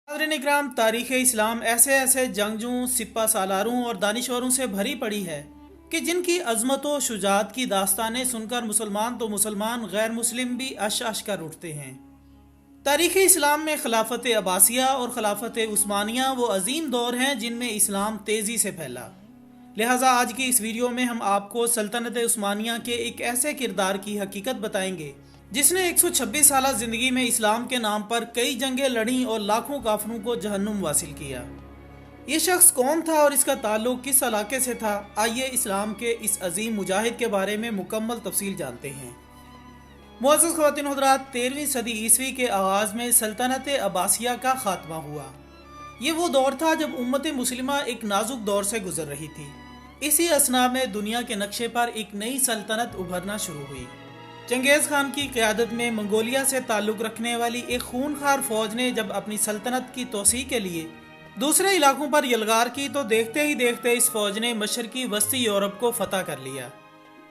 नाज़रीन इकराम, तारीख़ इस्लाम ऐसे ऐसे जंगजू सिपा सालारों और दानिशवरों से भरी पड़ी है कि जिनकी अज़मत व शुजाअत की दास्तानें सुनकर मुसलमान तो मुसलमान गैर मुस्लिम भी अश अश कर उठते हैं। तारीख़ इस्लाम में खिलाफत अब्बासिया और खिलाफत उस्मानिया वो अजीम दौर हैं जिनमें इस्लाम तेज़ी से फैला। लिहाजा आज की इस वीडियो में हम आपको सल्तनत उस्मानिया के एक ऐसे किरदार की हकीकत बताएंगे जिसने 126 साल ज़िंदगी में इस्लाम के नाम पर कई जंगें लड़ी और लाखों काफिरों को जहन्नुम वासिल किया। ये शख्स कौन था और इसका ताल्लुक किस इलाके से था? आइए इस्लाम के इस अजीम मुजाहिद के बारे में मुकम्मल तफसील जानते हैं। मुअज़्ज़ज़ ख़वातीन हज़रात, 13वीं सदी ईस्वी के आगाज़ में सल्तनत अब्बासिया का खात्मा हुआ। ये वो दौर था जब उम्मत मुस्लिमा एक नाजुक दौर से गुजर रही थी। इसी असना में दुनिया के नक्शे पर एक नई सल्तनत उभरना शुरू हुई। चंगेज़ खान की क़यादत में मंगोलिया से ताल्लुक़ रखने वाली एक खूनखार फ़ौज ने जब अपनी सल्तनत की तोसी के लिए दूसरे इलाकों पर यलगार की तो देखते ही देखते इस फ़ौज ने मशरक़ी वस्ती यूरोप को फ़तह कर लिया।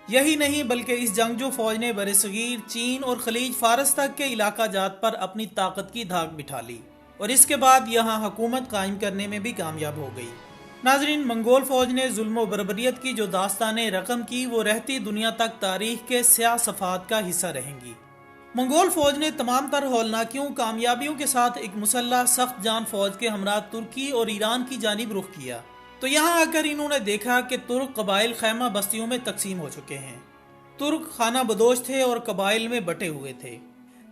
यही नहीं बल्कि इस जंगजू फ़ौज ने बरसगीर, चीन और खलीज फ़ारस तक के इलाका जात पर अपनी ताकत की धाक बिठा ली और इसके बाद यहाँ हुकूमत कायम करने में भी कामयाब हो गई। नाजरीन, मंगोल फ़ौज ने जुल्म व बर्बरियत की जो दास्तानें रकम की वो रहती दुनिया तक तारीख़ के स्याह सफ़ात का हिस्सा रहेंगी। मंगोल फ़ौज ने तमाम तर हौलनाकियों कामयाबियों के साथ एक मुसल्लह सख्त जान फ़ौज के हमरा तुर्की और ईरान की जानिब रुख किया तो यहाँ आकर इन्होंने देखा कि तुर्क कबाइल खैमा बस्तियों में तकसीम हो चुके हैं। तुर्क खाना बदोश थे और कबाइल में बटे हुए थे।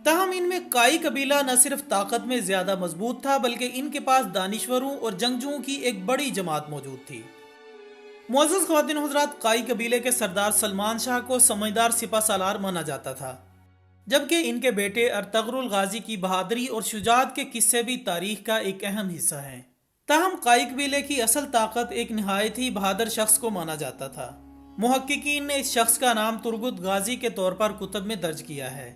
तहम इनमें काई कबीला न सिर्फ ताकत में ज्यादा मजबूत था बल्कि इनके पास दानिशवरों और जंगजुओं की एक बड़ी जमात मौजूद थी। मुअज़्ज़ज़ ख़वातीन हज़रात, काई कबीले के सरदार सलमान शाह को समझदार सिपा सालार माना जाता था, जबकि इनके बेटे अर्तगरुल गाजी की बहादुरी और शुजाअत के किस्से भी तारीख का एक अहम हिस्सा हैं। तहम काई कबीले की असल ताकत एक नहायत ही बहादुर शख्स को माना जाता था। मुहक्किकीन ने इस शख्स का नाम तुर्गुत गाजी के तौर पर कुतब में दर्ज किया है।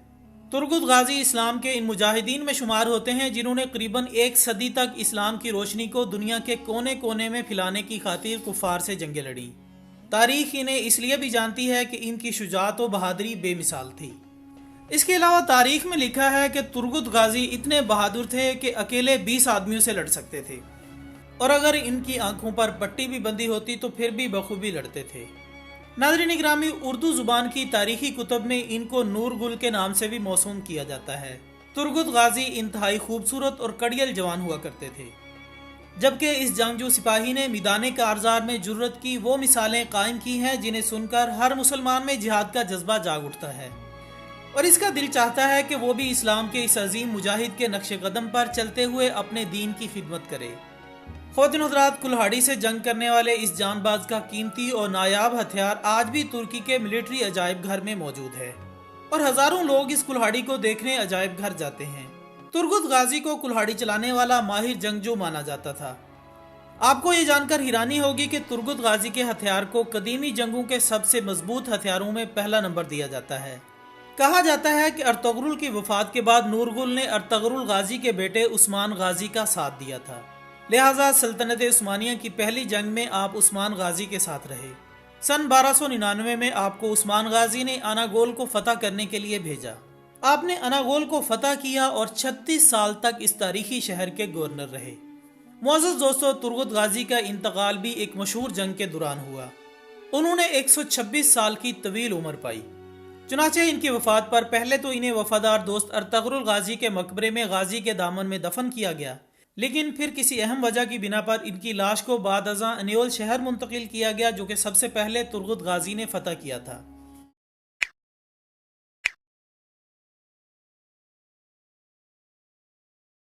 तुर्गुत गाजी इस्लाम के इन मुजाहिदीन में शुमार होते हैं जिन्होंने करीबन एक सदी तक इस्लाम की रोशनी को दुनिया के कोने कोने में फैलाने की खातिर कुफार से जंगें लड़ी। तारीख इन्हें इसलिए भी जानती है कि इनकी शुजाअत व बहादुरी बेमिसाल थी। इसके अलावा तारीख में लिखा है कि तुर्गुत गाजी इतने बहादुर थे कि अकेले 20 आदमियों से लड़ सकते थे और अगर इनकी आंखों पर पट्टी भी बंधी होती तो फिर भी बखूबी लड़ते थे। नाज़रीन इकरामी, उर्दू जुबान की तारीखी कुतब में इनको नूर गुल के नाम से भी मौसूम किया जाता है। तुर्गुत गाजी इंतहाई खूबसूरत और कड़ियल जवान हुआ करते थे, जबकि इस जंगजू सिपाही ने मैदान कारज़ार में जुर्रत की वो मिसालें कायम की हैं जिन्हें सुनकर हर मुसलमान में जिहाद का जज्बा जाग उठता है और इसका दिल चाहता है कि वो भी इस्लाम के इस अजीम मुजाहिद के नक्शे कदम पर चलते हुए अपने दीन की खिदमत करे। ख़वातीन हज़रात, कुल्हाड़ी से जंग करने वाले इस जानबाज का कीमती और नायाब हथियार आज भी तुर्की के मिलिट्री अजायब घर में मौजूद है और हजारों लोग इस कुल्हाड़ी को देखने अजायब घर जाते हैं। तुर्गुत गाजी को कुल्हाड़ी चलाने वाला माहिर जंगजू माना जाता था। आपको ये जानकर हैरानी होगी कि तुर्गुत गाजी के हथियार को कदीमी जंगों के सबसे मजबूत हथियारों में पहला नंबर दिया जाता है। कहा जाता है कि अर्तगरुल की वफात के बाद नूरगुल ने अर्तगरुल गाजी के बेटे उस्मान गाजी का साथ दिया था, लिहाजा सल्तनत उस्मानिया की पहली जंग में आप उस्मान गाजी के साथ रहे। सन 1299 में आपको उस्मान गाजी ने अनागोल को फतह करने के लिए भेजा। आपने अनागोल को फतह किया और 36 साल तक इस तारीखी शहर के गवर्नर रहे। मुअज़्ज़ज़ दोस्तों, तुर्गुत गाजी का इंतकाल भी एक मशहूर जंग के दौरान हुआ। उन्होंने 126 साल की तवील उम्र पाई। चुनाचे इनकी वफात पर पहले तो इन्हें वफादार दोस्त अर्तगरुल गाजी के मकबरे में गाजी के दामन में दफन किया गया, लेकिन फिर किसी अहम वजह की बिना पर इनकी लाश को बाद अज़ां अनियोल शहर मुंतकिल किया गया जो कि सबसे पहले तुर्गुत गाजी ने फतह किया था।